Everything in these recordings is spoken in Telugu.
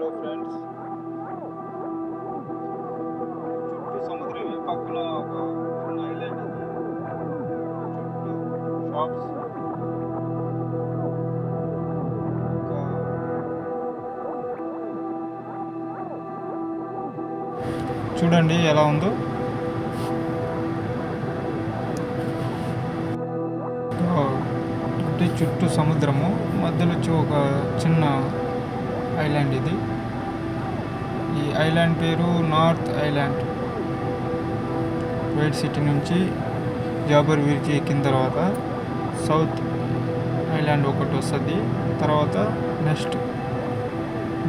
హలో ఫ్రెండ్స్, చుట్టూ సముద్రం పక్కన ఒక చిన్న ఐలాండ్ ఇది. చుట్టూ షాప్స్, ఇంకా చూడండి ఎలా ఉందో. చుట్టూ సముద్రము, మధ్యలో వచ్చి ఒక చిన్న ఐలాండ్ ఇది. ఈ ఐలాండ్ పేరు నార్త్ ఐలాండ్. వైట్ సిటీ నుంచి జాబర్ బ్రిడ్జ్ ఎక్కిన తర్వాత సౌత్ ఐలాండ్ ఒకటి వస్తుంది. తర్వాత నెక్స్ట్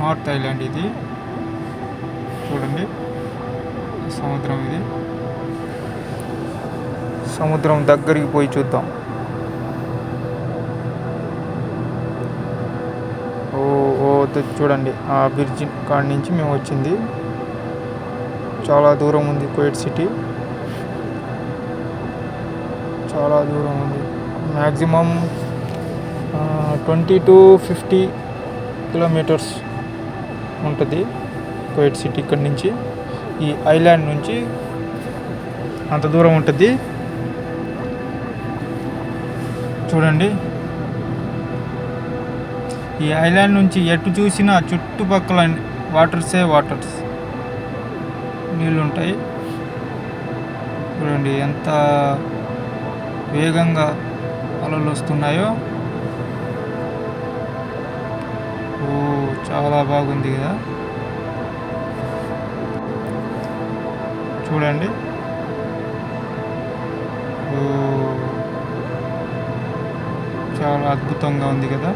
నార్త్ ఐలాండ్ ఇది. చూడండి సముద్రం ఇది. సముద్రం దగ్గరికి పోయి చూద్దాం. చూడండి ఆ బ్రిడ్జ్ కాడి నుంచి మేము వచ్చింది. చాలా దూరం ఉంది. కువైట్ సిటీ చాలా దూరం ఉంది. మ్యాక్సిమం 20 to 50 కిలోమీటర్స్ ఉంటుంది కువైట్ సిటీ. ఇక్కడి నుంచి ఈ ఐలాండ్ నుంచి అంత దూరం ఉంటుంది. చూడండి ఈ ఐలాండ్ నుంచి ఎటు చూసినా చుట్టుపక్కల వాటర్స్ నీళ్ళు ఉంటాయి. చూడండి ఎంత వేగంగా అలలు వస్తున్నాయో. చాలా బాగుంది కదా. చూడండి చాలా అద్భుతంగా ఉంది కదా.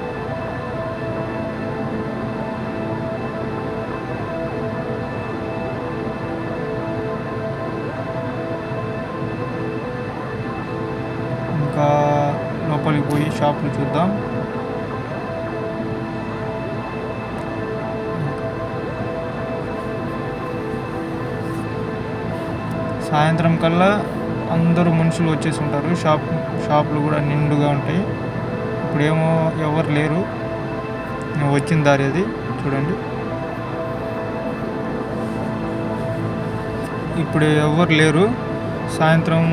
ఇంకా లోపలికి పోయి షాపులు చూద్దాం. సాయంత్రం కల్లా అందరూ మనుషులు వచ్చేసి ఉంటారు. షాపులు కూడా నిండుగా ఉంటాయి. ఇప్పుడేమో ఎవరు లేరు. నేను వచ్చిన దారి అది. చూడండి ఇప్పుడు ఎవరు లేరు. సాయంత్రం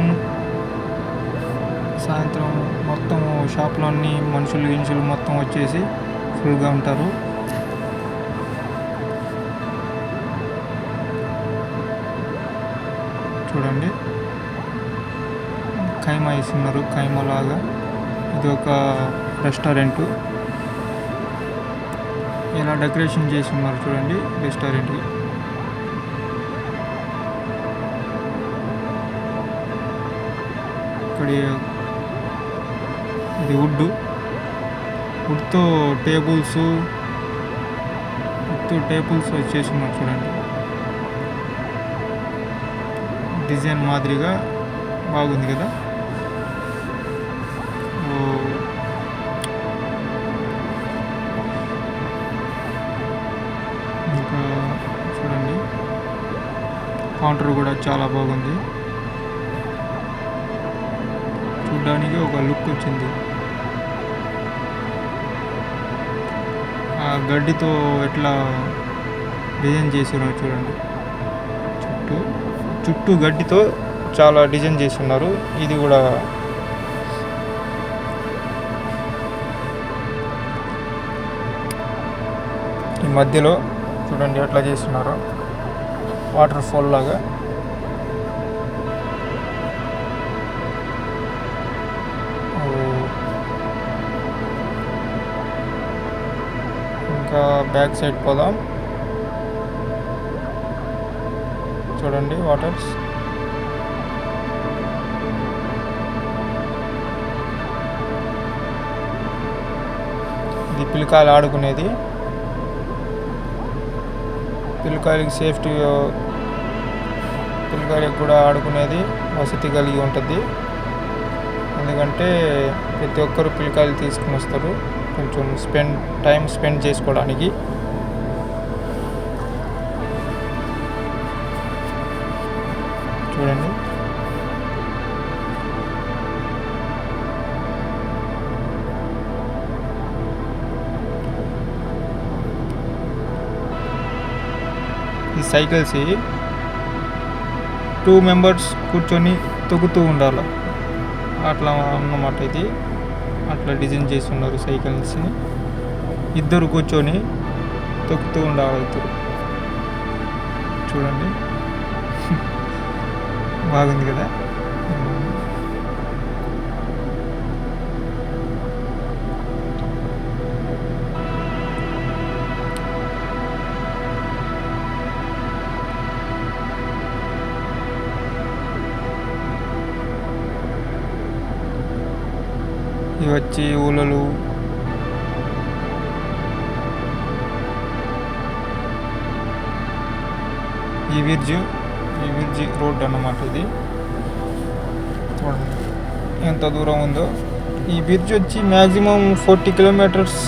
మొత్తం షాప్లో అన్ని మనుషులు మొత్తం వచ్చేసి ఫుల్గా ఉంటారు. చూడండి ఖైమా వేస్తున్నారు. ఖైమా లాగా ఇది ఒక రెస్టారెంట్. ఇలా డెకరేషన్ చేసి ఉన్నారు చూడండి రెస్టారెంట్కి. ఇక్కడ ఇది వుడ్తో టేబుల్స్ వచ్చేసి ఉన్నారు చూడండి. డిజైన్ మాదిరిగా బాగుంది కదా. ఇంకా చూడండి కౌంటర్ కూడా చాలా బాగుంది. చూడడానికి ఒక లుక్ వచ్చింది. ఆ గడ్డితో ఎట్లా డిజైన్ చేసారో చూడండి. చుట్టూ గడ్డితో చాలా డిజైన్ చేసి ఉన్నారు. ఇది కూడా ఈ మధ్యలో చూడండి ఎట్లా చేస్తున్నారు. వాటర్ ఫాల్ లాగా. ఇంకా బ్యాక్ సైడ్ పోదాం. చూడండి వాటర్స్. ఇది పిల్లకాయలు ఆడుకునేది. పిల్లకాయలకు కూడా ఆడుకునేది వసతి కలిగి ఉంటుంది. ఎందుకంటే ప్రతి ఒక్కరు పిల్లకాయలు తీసుకుని వస్తారు కొంచెం టైం స్పెండ్ చేసుకోవడానికి. చూడండి సైకిల్స్ 2 మెంబర్స్ కూర్చొని తొక్కుతూ ఉండాలి. అట్లా అన్నమాట ఇది. అట్లా డిజైన్ చేసి ఉన్నారు సైకిల్స్ని. ఇద్దరు కూర్చొని తొక్కుతూ ఉండాలి ఇద్దరు. చూడండి బాగుంది కదా. ఇవి వచ్చి ఊలలు. ఈ బ్రిడ్జి రోడ్ అన్నమాట ఇది. చూడండి ఎంత దూరం ఉందో. ఈ బ్రిడ్జ్ వచ్చి మ్యాక్సిమం 40 కిలోమీటర్స్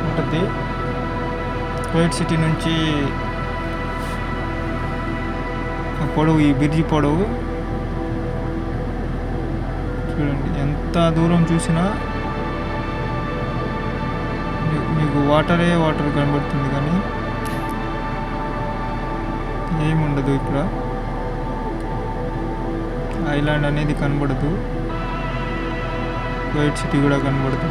ఉంటుంది కువైట్ సిటీ నుంచి. పొడవు ఈ బ్రిడ్జి పొడవు చూడండి. ఎంత దూరం చూసినా మీకు వాటర్ కనబడుతుంది, కానీ ఏముండదు ఇక్కడ. ఐలాండ్ అనేది కనబడదు. కువైట్ సిటీ కూడా కనబడదు.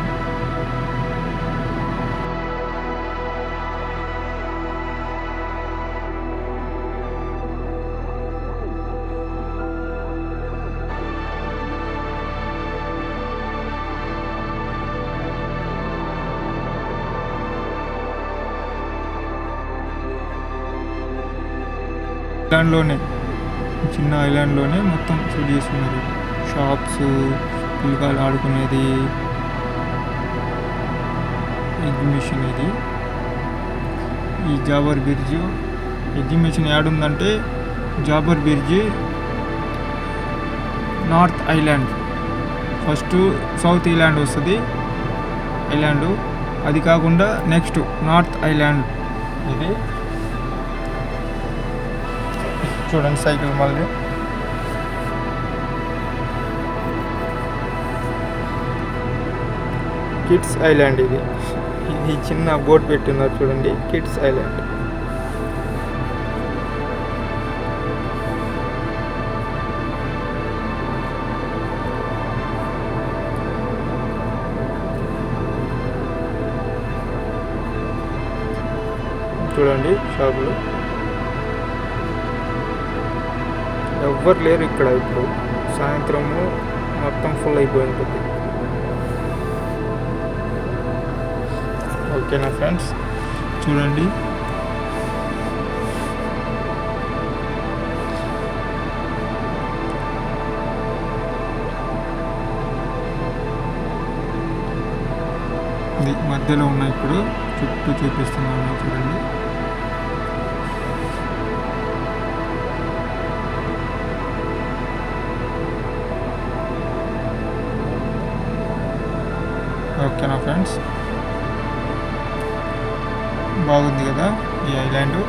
ఐలాండ్లోనే, చిన్న ఐలాండ్లోనే మొత్తం సెట్ చేసుకున్నారు. షాప్స్, పిల్లకాయలు ఆడుకునేది, ఎగ్జిబిషన్ ఇది. ఈ జాబర్ బ్రిడ్జ్ ఎగ్జిబిషన్ యాడుందంటే జాబర్ bridge north island. First south island వస్తుంది ఐలాండు. అది కాకుండా నెక్స్ట్ నార్త్ ఐలాండ్ ఇది. చూడండి సైకిల్ మళ్ళీ. కిడ్స్ ఐలాండ్ ఇది. చిన్న బోట్ పెట్టిన్నారు చూడండి, కిడ్స్ ఐలాండ్. చూడండి షాపులు. ఎవ్వరు లేరు ఇక్కడ. ఇప్పుడు సాయంత్రము మొత్తం ఫుల్ అయిపోయి ఉంటుంది. ఓకేనా ఫ్రెండ్స్, చూడండి ఇది మధ్యలో ఉన్నాయి. ఇప్పుడు చుట్టూ చూపిస్తున్నాను చూడండి. ఓకేనా ఫ్రెండ్స్, బాగుంది కదా ఈ ఐలాండ్.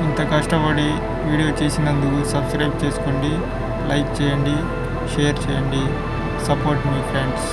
ఇంత కష్టపడి వీడియో చేసినందుకు సబ్స్క్రైబ్ చేసుకోండి, లైక్ చేయండి, షేర్ చేయండి. సపోర్ట్ మీ ఫ్రెండ్స్.